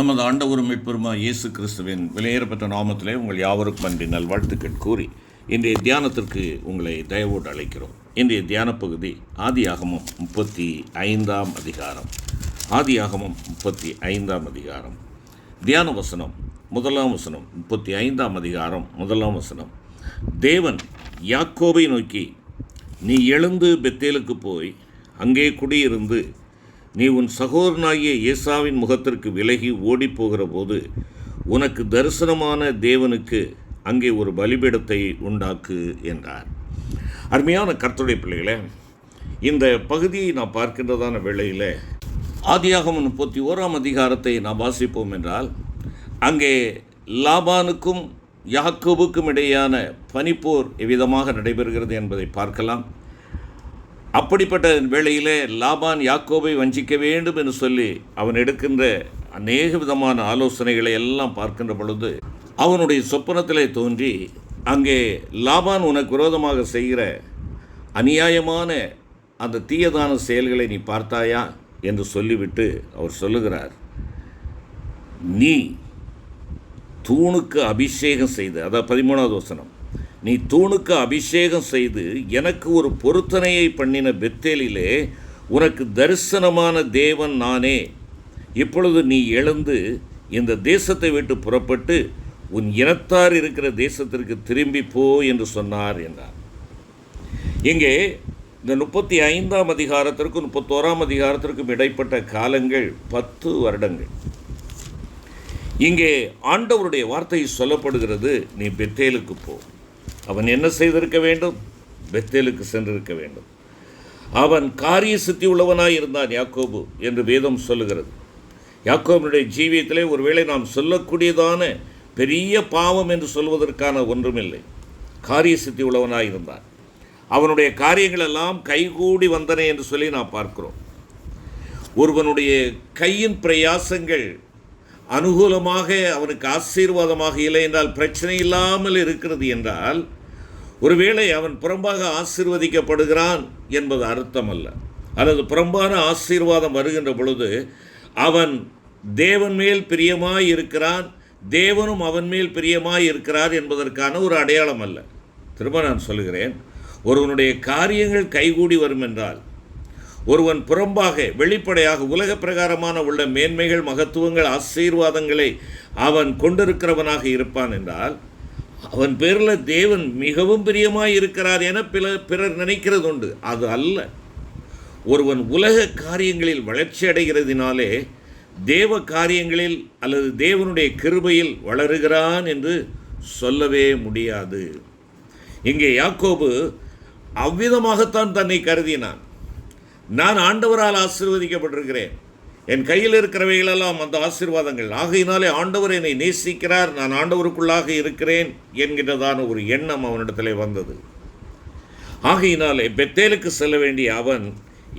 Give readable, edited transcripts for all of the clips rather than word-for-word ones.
நமது ஆண்டவரும் மீட்பெருமாகிய இயேசு கிறிஸ்துவின் விலையேறப்பட்ட நாமத்திலே உங்கள் யாவருக்கும் அன்றி நல்வாழ்த்துக்கள் கூறி இன்றைய தியானத்திற்கு உங்களை தயவோடு அழைக்கிறோம். இன்றைய தியான பகுதி ஆதியாகமம் 35ஆம் அதிகாரம். ஆதியாகமம் 35ஆம் அதிகாரம். தியான வசனம் 1ஆம் வசனம். 35ஆம் அதிகாரம் 1ஆம் வசனம். தேவன் யாக்கோபை நோக்கி, நீ எழுந்து பெத்தேலுக்கு போய் அங்கே குடியிருந்து நீ உன் சகோதரனாகிய ஏசாவின் முகத்திற்கு விலகி ஓடிப்போகிற போது உனக்கு தரிசனமான தேவனுக்கு அங்கே ஒரு பலிபீடத்தை உண்டாக்கு என்றார். அருமையான கர்த்தருடைய பிள்ளைகளே, இந்த பகுதியை நான் பார்க்கின்றதான வேளையில் ஆதியாகமம் 31ஆம் அதிகாரத்தை நாம் வாசிப்போம் என்றால் அங்கே லாபானுக்கும் யாக்கோபுக்கும் இடையான பனிப்போர் எவ்விதமாக நடைபெறுகிறது என்பதை பார்க்கலாம். அப்படிப்பட்ட வேளையிலே லாபான் யாக்கோபை வஞ்சிக்க வேண்டும் என்று சொல்லி அவன் எடுக்கின்ற அநேக விதமான ஆலோசனைகளை எல்லாம் பார்க்கின்ற பொழுது அவனுடைய சொப்பனத்திலே தோன்றி, அங்கே லாபான் உனக்கு விரோதமாக செய்கிற அநியாயமான அந்த தீயதான செயல்களை நீ பார்த்தாயா என்று சொல்லிவிட்டு அவர் சொல்லுகிறார், நீ தூணுக்கு அபிஷேகம் செய்து, அதாவது 13ஆவது வசனம், நீ தூணுக்கு அபிஷேகம் செய்து எனக்கு ஒரு பொருத்தனையை பண்ணின பெத்தேலிலே உனக்கு தரிசனமான தேவன் நானே. இப்பொழுது நீ எழுந்து இந்த தேசத்தை விட்டு புறப்பட்டு உன் இனத்தார் இருக்கிற தேசத்திற்கு திரும்பி போ என்று சொன்னார் என்றார். இங்கே இந்த 35ஆம் அதிகாரத்திற்கும் 31ஆம் அதிகாரத்திற்கும் இடைப்பட்ட காலங்கள் 10 வருடங்கள். இங்கே ஆண்டவருடைய வார்த்தை சொல்லப்படுகிறது, நீ பெத்தேலுக்கு போ. அவன் என்ன செய்திருக்க வேண்டும்? பெத்தேலுக்கு சென்றிருக்க வேண்டும். அவன் காரிய சித்தி உள்ளவனாய் இருந்தான் யாக்கோபு என்று வேதம் சொல்லுகிறது. யாக்கோபுடைய ஜீவியத்திலே ஒருவேளை நாம் சொல்லக்கூடியதான பெரிய பாவம் என்று சொல்வதற்கான ஒன்றுமில்லை. காரிய சித்தி உள்ளவனாய் இருந்தான். அவனுடைய காரியங்கள் எல்லாம் கைகூடி வந்தன என்று சொல்லி நாம் பார்க்கிறோம். ஒருவனுடைய கையின் பிரயாசங்கள் அனுகூலமாக அவனுக்கு ஆசீர்வாதமாக இல்லை என்றால், பிரச்சனை இல்லாமல் இருக்கிறது என்றால், ஒருவேளை அவன் புறம்பாக ஆசீர்வதிக்கப்படுகிறான் என்பது அர்த்தம் அல்ல. அல்லது புறம்பான ஆசீர்வாதம் வருகின்ற பொழுது அவன் தேவன் மேல் பிரியமாய் இருக்கிறான், தேவனும் அவன் மேல் பிரியமாய் இருக்கிறார் என்பதற்கான ஒரு அடையாளம் அல்ல. திரும்ப நான் சொல்கிறேன், ஒருவனுடைய காரியங்கள் கைகூடி வரும் என்றால், ஒருவன் புறம்பாக வெளிப்படையாக உலக பிரகாரமான உள்ள மேன்மைகள், மகத்துவங்கள், ஆசீர்வாதங்களை அவன் கொண்டிருக்கிறவனாக இருப்பான் என்றால், அவன் பேரில் தேவன் மிகவும் பிரியமாய் இருக்கிறார் என பிறர் நினைக்கிறது உண்டு. அது அல்ல. ஒருவன் உலக காரியங்களில் வளர்ச்சி அடைகிறதினாலே தேவ காரியங்களில் அல்லது தேவனுடைய கிருபையில் வளருகிறான் என்று சொல்லவே முடியாது. இங்கே யாக்கோபு அவ்விதமாகத்தான் தன்னை கருதினான். நான் ஆண்டவரால் ஆசீர்வதிக்கப்பட்டிருக்கிறேன், என் கையில் இருக்கிறவைகளெல்லாம் அந்த ஆசீர்வாதங்கள், ஆகையினாலே ஆண்டவர் என்னை நேசிக்கிறார், நான் ஆண்டவருக்குள்ளாக இருக்கிறேன் என்கின்றதான ஒரு எண்ணம் அவனிடத்திலே வந்தது. ஆகையினாலே பெத்தேலுக்கு செல்ல வேண்டிய அவன்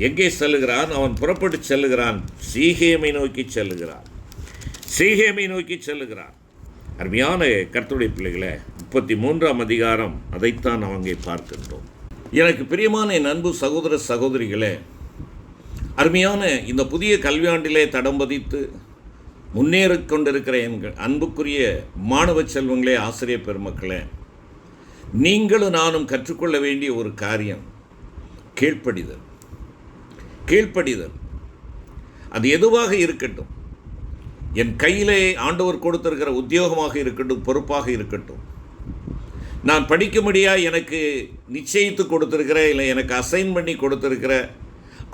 எங்கே செல்லுகிறான்? அவன் புறப்பட்டு செல்லுகிறான், சீகேமை நோக்கி செல்லுகிறான். சீகேமை நோக்கி செல்லுகிறான். அருமையான கர்த்தருடைய பிள்ளைகளை, 33ஆம் அதிகாரம் அதைத்தான் நாம் அங்கே பார்க்கின்றோம். எனக்கு பிரியமான என் அன்பு சகோதர சகோதரிகளே, அருமையான இந்த புதிய கல்வியாண்டிலே தடம் பதித்து முன்னேறிக் கொண்டிருக்கிற எங்கள் அன்புக்குரிய மாணவ செல்வங்களே, ஆசிரியர் பெருமக்களே, நீங்களும் நானும் கற்றுக்கொள்ள வேண்டிய ஒரு காரியம் கீழ்ப்படிதல். கீழ்ப்படிதல் அது எதுவாக இருக்கட்டும், என் கையிலே ஆண்டவர் கொடுத்திருக்கிற உத்தியோகமாக இருக்கட்டும், பொறுப்பாக இருக்கட்டும், நான் படிக்கும்படியாக எனக்கு நிச்சயித்து கொடுத்திருக்கிற, இல்லை எனக்கு அசைன் பண்ணி கொடுத்திருக்கிற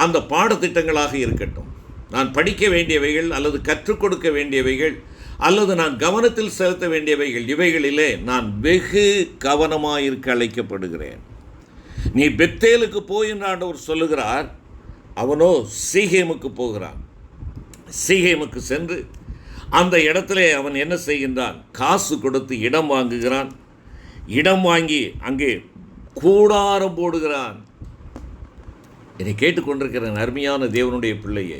அந்த பாடத்திட்டங்களாக இருக்கட்டும், நான் படிக்க வேண்டியவைகள் அல்லது கற்றுக் கொடுக்க வேண்டியவைகள் அல்லது நான் கவனத்தில் செலுத்த வேண்டியவைகள், இவைகளிலே நான் வெகு கவனமாயிருக்க அழைக்கப்படுகிறேன். நீ பெத்தேலுக்கு போய் என்று ஆண்டவர் சொல்லுகிறார். அவனோ சீகேமுக்கு போகிறான். சீகேமுக்கு சென்று அந்த இடத்திலே அவன் என்ன செய்கின்றான்? காசு கொடுத்து இடம் வாங்குகிறான். இடம் வாங்கி அங்கே கூடாரம் போடுகிறான். என்னை கேட்டுக்கொண்டிருக்கிற அருமையான தேவனுடைய பிள்ளையே,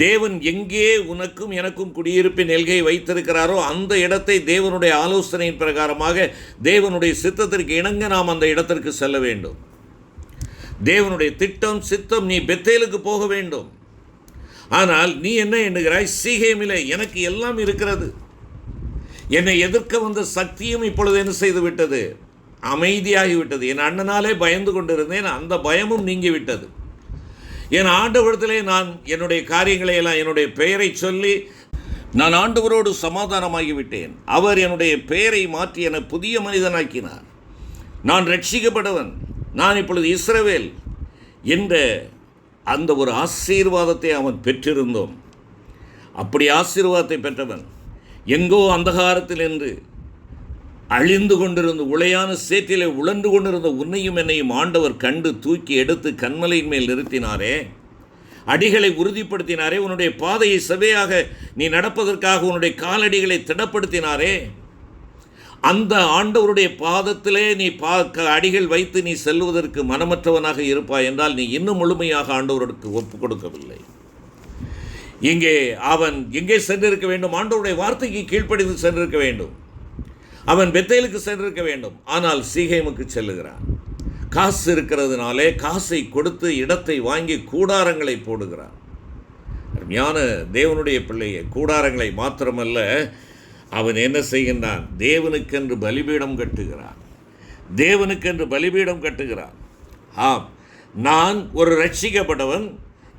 தேவன் எங்கே உனக்கும் எனக்கும் குடியிருப்பின் எல்கையை வைத்திருக்கிறாரோ அந்த இடத்தை தேவனுடைய ஆலோசனையின் பிரகாரமாக, தேவனுடைய சித்தத்திற்கு இணங்க நாம் அந்த இடத்திற்கு செல்ல வேண்டும். தேவனுடைய திட்டம், சித்தம், நீ பெத்தேலுக்கு போக வேண்டும். ஆனால் நீ என்ன எண்ணுகிறாய்? சீகேமிலே எனக்கு எல்லாம் இருக்கிறது. என்னை எதிர்க்க வந்த சக்தியும் இப்பொழுது என்ன செய்து விட்டது? அமைதியாகிவிட்டது. என் அண்ணனாலே பயந்து கொண்டிருந்தேன், அந்த பயமும் நீங்கிவிட்டது. என் ஆண்டவரிடத்திலே நான் என்னுடைய காரியங்களை எல்லாம் என்னுடைய பெயரை சொல்லி நான் ஆண்டவரோடு சமாதானமாகிவிட்டேன். அவர் என்னுடைய பெயரை மாற்றி என புதிய மனிதனாக்கினார். நான் ரட்சிக்கப்பட்டவன், நான் இப்பொழுது இஸ்ரவேல் என்ற அந்த ஒரு ஆசீர்வாதத்தை அவன் பெற்றிருந்தோம். அப்படி ஆசீர்வாதத்தை பெற்றவன் எங்கோ அந்தகாரத்தில் என்று அழிந்து கொண்டிருந்த உளையான சேற்றிலே உழன்று கொண்டிருந்த உன்னையும் என்னையும் ஆண்டவர் கண்டு தூக்கி எடுத்து கண்மலையின் மேல் நிறுத்தினாரே, அடிகளை உறுதிப்படுத்தினாரே, உன்னுடைய பாதையை செவ்வையாக நீ நடப்பதற்காக உன்னுடைய காலடிகளை திடப்படுத்தினாரே, அந்த ஆண்டவருடைய பாதத்திலே நீ அடிகள் வைத்து நீ செல்வதற்கு மனமற்றவனாக இருப்பாய் என்றால் நீ இன்னும் முழுமையாக ஆண்டவருக்கு ஒப்புக் கொடுக்கவில்லை. இங்கே அவன் எங்கே சென்றிருக்க வேண்டும்? ஆண்டவருடைய வார்த்தைக்கு கீழ்ப்படிந்து சென்றிருக்க வேண்டும். அவன் பெத்தேலுக்கு சென்றிருக்க வேண்டும். ஆனால் சீகேமுக்கு செல்லுகிறான். காசு இருக்கிறதுனாலே காசை கொடுத்து இடத்தை வாங்கி கூடாரங்களை போடுகிறான். அருமையான தேவனுடைய பிள்ளையை, கூடாரங்களை மாத்திரமல்ல, அவன் என்ன செய்கின்றான்? தேவனுக்கென்று பலிபீடம் கட்டுகிறான். தேவனுக்கென்று பலிபீடம் கட்டுகிறான். ஆம், நான் ஒரு ரட்சிக்கப்பட்டவன்,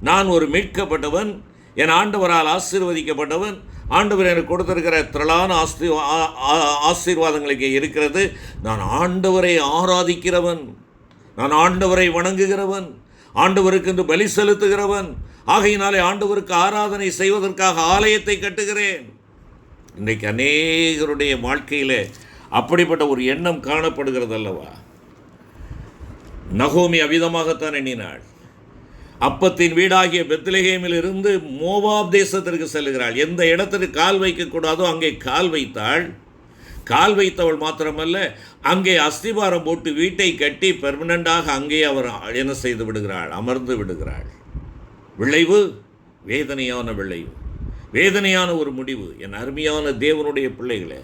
நான் ஒரு மீட்கப்பட்டவன், என் ஆண்டவரால் ஆசீர்வதிக்கப்பட்டவன். ஆண்டவர் எனக்கு கொடுத்திருக்கிற திரளான ஆசீர்வாதங்களுக்கு இருக்கிறது. நான் ஆண்டவரை ஆராதிக்கிறவன், நான் ஆண்டவரை வணங்குகிறவன், ஆண்டவருக்கு என்று பலி செலுத்துகிறவன். ஆகையினாலே ஆண்டவருக்கு ஆராதனை செய்வதற்காக ஆலயத்தை கட்டுகிறேன். இன்றைக்கு அநேகருடைய வாழ்க்கையில் அப்படிப்பட்ட ஒரு எண்ணம் காணப்படுகிறது அல்லவா? நகோமி அவ்விதமாகத்தான் எண்ணினாள். அப்பத்தின் வீடாகிய பெத்லெகேமில் இருந்து மோவாப் தேசத்திற்கு செல்கிறாள். எந்த இடத்திற்கு கால் வைக்கக்கூடாதோ அங்கே கால் வைத்தாள். கால் வைத்தவள் மாத்திரமல்ல, அங்கே அஸ்திபாரம் போட்டு வீட்டை கட்டி பெர்மனண்டாக அங்கே அவர் என்ன செய்து விடுகிறாள்? அமர்ந்து விடுகிறாள். விளைவு வேதனையான விளைவு, வேதனையான ஒரு முடிவு. என் அருமையான தேவனுடைய பிள்ளைகளே,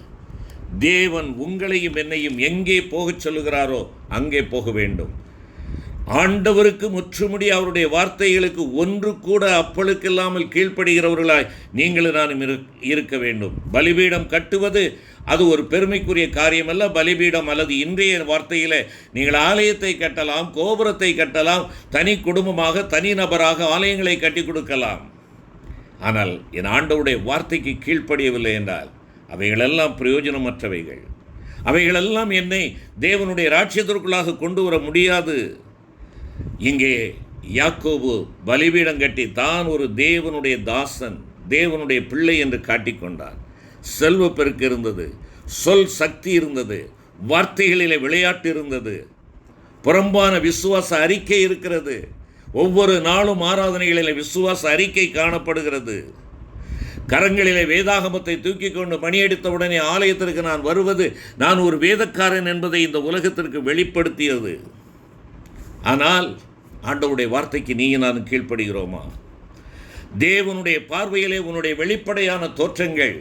தேவன் உங்களையும் என்னையும் எங்கே போகச் சொல்லுகிறாரோ அங்கே போக வேண்டும். ஆண்டவருக்கு முற்றுமுடி அவருடைய வார்த்தைகளுக்கு ஒன்று கூட அப்பளுக்கில்லாமல் கீழ்ப்படுகிறவர்களாய் நீங்களும் நானும் இருக்க வேண்டும். பலிபீடம் கட்டுவது அது ஒரு பெருமைக்குரிய காரியம் அல்ல. பலிபீடம் அல்லது இன்றைய வார்த்தையில் நீங்கள் ஆலயத்தை கட்டலாம், கோபுரத்தை கட்டலாம், தனி குடும்பமாக தனி நபராக ஆலயங்களை கட்டி கொடுக்கலாம். ஆனால் என் ஆண்டவருடைய வார்த்தைக்கு கீழ்ப்படியவில்லை என்றால் அவைகளெல்லாம் பிரயோஜனமற்றவைகள். அவைகளெல்லாம் என்னை தேவனுடைய ராஜ்யத்திற்குள்ளாக கொண்டு வர முடியாது. இங்கே யாக்கோபு பலிபீடம் கட்டி தான் ஒரு தேவனுடைய தாசன், தேவனுடைய பிள்ளை என்று காட்டிக்கொண்டார். செல்வ பெருக்கு இருந்தது, சொல் சக்தி இருந்தது, வார்த்தைகளிலே விளையாட்டு இருந்தது, புறம்பான விசுவாச அறிக்கை இருக்கிறது. ஒவ்வொரு நாளும் ஆராதனைகளிலே விசுவாச அறிக்கை காணப்படுகிறது. கரங்களிலே வேதாகமத்தை தூக்கி கொண்டு மணியடித்தவுடனே ஆலயத்திற்கு நான் வருவது நான் ஒரு வேதக்காரன் என்பதை இந்த உலகத்திற்கு வெளிப்படுத்தியது. ஆனால் ஆண்டவருடைய வார்த்தைக்கு நீயும் நானும் கீழ்ப்படுகிறோமா? தேவனுடைய பார்வையிலே உன்னுடைய வெளிப்படையான தோற்றங்கள்,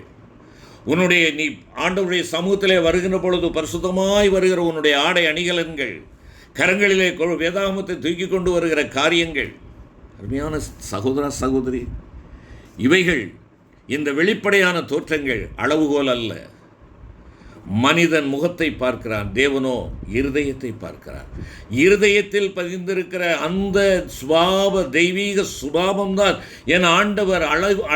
உன்னுடைய நீ ஆண்டவருடைய சமூகத்திலே வருகின்ற பொழுது பரிசுத்தமாய் வருகிற உன்னுடைய ஆடை அணிகலன்கள், கரங்களிலே வேதாகமத்தை தூக்கி கொண்டு வருகிற காரியங்கள், அருமையான சகோதர சகோதரி, இவைகள் இந்த வெளிப்படையான தோற்றங்கள் அளவுகோல் அல்ல. மனிதன் முகத்தை பார்க்கிறான், தேவனோ இருதயத்தை பார்க்கிறார். இருதயத்தில் பதிந்திருக்கிற அந்த சுபாவ தெய்வீக சுபாவம்தான் என் ஆண்டவர்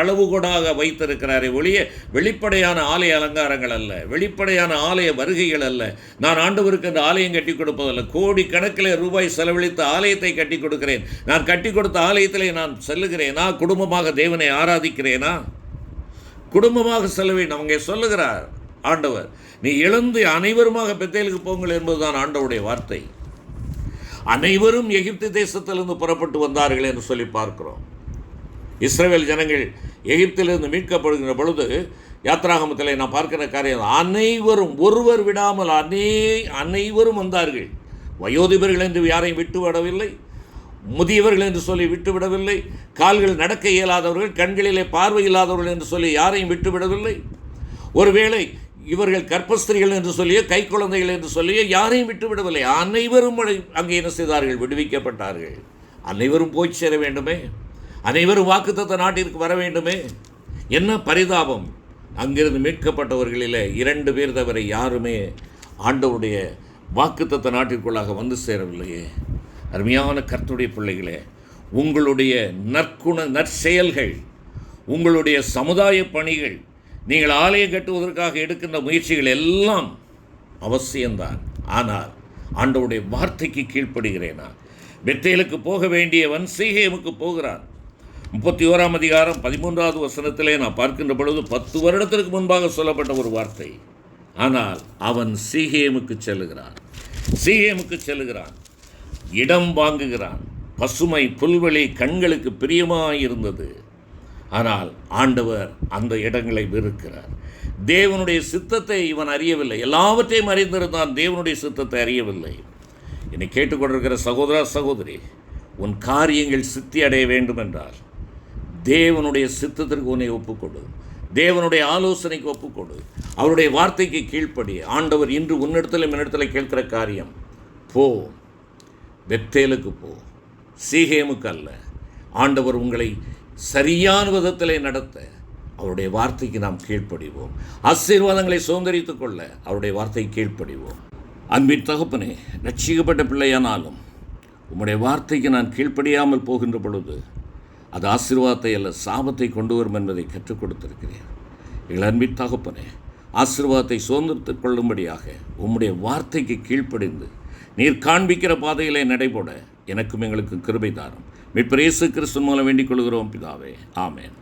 அளவுகோடாக வைத்திருக்கிறாரே ஒழிய வெளிப்படையான ஆலய அலங்காரங்கள் அல்ல, வெளிப்படையான ஆலய வருகைகள் அல்ல. நான் ஆண்டவருக்கு அந்த ஆலயம் கட்டி கொடுப்பதல்ல. கோடி கணக்கில் ரூபாய் செலவழித்து ஆலயத்தை கட்டி கொடுக்கிறேன். நான் கட்டி கொடுத்த ஆலயத்திலே நான் செல்லுகிறேனா? குடும்பமாக தேவனை ஆராதிக்கிறேனா? குடும்பமாக செல்ல வேண்டும். அவங்க சொல்லுகிறார் ஆண்டவர், நீ எழுந்து அனைவருமாக பெத்தேலுக்கு போங்கள் என்பதுதான் ஆண்டவருடைய வார்த்தை. அனைவரும் எகிப்து தேசத்திலிருந்து புறப்பட்டு வந்தார்கள் என்று சொல்லி பார்க்கிறோம். இஸ்ரவேல் ஜனங்கள் எகிப்திலிருந்து மீட்கப்படுகின்ற பொழுது யாத்ராகமத்தில் நான் பார்க்கிற காரியம், அனைவரும் ஒருவர் விடாமல் அனைவரும் வந்தார்கள். வயோதிபர்கள் என்று யாரையும் விட்டு விடவில்லை, முதியவர்கள் என்று சொல்லி விட்டுவிடவில்லை, கால்கள் நடக்க இயலாதவர்கள், கண்களிலே பார்வை இல்லாதவர்கள் என்று சொல்லி யாரையும் விட்டுவிடவில்லை. ஒருவேளை இவர்கள் கர்ப்பஸ்திரிகள் என்று சொல்லியோ கை குழந்தைகள் என்று சொல்லியோ யாரையும் விட்டுவிடவில்லை. அனைவரும் அங்கே என்ன செய்தார்கள்? விடுவிக்கப்பட்டார்கள். அனைவரும் போய் சேர வேண்டுமே. அனைவரும் வாக்குத்தத்த நாட்டிற்கு வர வேண்டுமே. என்ன பரிதாபம்! அங்கிருந்து மீட்கப்பட்டவர்களில் 2 பேர் தவிர யாருமே ஆண்டவருடைய வாக்குத்தத்த நாட்டிற்குள்ளாக வந்து சேரவில்லையே. அருமையான கர்த்தருடைய பிள்ளைகளே, உங்களுடைய நற்செயல்கள், உங்களுடைய சமுதாய பணிகள், நீங்கள் ஆலயம் கட்டுவதற்காக எடுக்கின்ற முயற்சிகள் எல்லாம் அவசியம்தான். ஆனால் ஆண்டவருடைய வார்த்தைக்கு கீழ்ப்படுகிறேனா? பெத்தேலுக்கு போக வேண்டியவன் சீகேமுக்கு போகிறான். 31ஆம் அதிகாரம் 13வது வசனத்திலே நான் பார்க்கின்ற பொழுது 10 வருடத்திற்கு முன்பாக சொல்லப்பட்ட ஒரு வார்த்தை. ஆனால் அவன் சீகேமுக்கு செல்லுகிறான், இடம் வாங்குகிறான். பசுமை புல்வெளி கண்களுக்கு பிரியமாயிருந்தது. ஆனால் ஆண்டவர் அந்த இடங்களை வெறுக்கிறார். தேவனுடைய சித்தத்தை இவன் அறியவில்லை. எல்லாவற்றையும் அறிந்திருந்தான், தேவனுடைய சித்தத்தை அறியவில்லை. என்னை கேட்டுக்கொண்டிருக்கிற சகோதரா சகோதரி, உன் காரியங்கள் சித்தி அடைய வேண்டும் என்றால் தேவனுடைய சித்தத்திற்கு உன்னை ஒப்புக்கொடு, தேவனுடைய ஆலோசனைக்கு ஒப்புக்கொடு, அவருடைய வார்த்தைக்கு கீழ்ப்படி. ஆண்டவர் இன்று என்னிடத்தில் கேட்கிற காரியம், போ, பெத்தேலுக்கு போ, சீகேமுக்கு அல்ல. ஆண்டவர் உங்களை சரியான விதத்திலே நடத்த அவருடைய வார்த்தைக்கு நாம் கீழ்ப்படிவோம். ஆசீர்வாதங்களை சுதந்திரித்துக் கொள்ள அவருடைய வார்த்தைக்கு கீழ்ப்படிவோம். அன்பின் தகப்பனே, ரட்சிக்கப்பட்ட பிள்ளையானாலும் உம்முடைய வார்த்தைக்கு நான் கீழ்ப்படியாமல் போகின்ற பொழுது அது ஆசீர்வாதத்தை அல்ல சாபத்தை கொண்டு வரும் என்பதை கற்றுக் கொடுத்திருக்கிறேன். எங்கள் அன்பின் தகப்பனே, ஆசீர்வாதத்தை சுதந்திரத்துக் கொள்ளும்படியாக உம்முடைய வார்த்தைக்கு கீழ்ப்படிந்து நீர் காண்பிக்கிற பாதையிலே நடைபோட எனக்கும் எங்களுக்கும் கிருபை தாரும். மீட்பர் இயேசு கிறிஸ்து மூலம் வேண்டிக் கொள்கிறோம் பிதாவே, ஆமென்.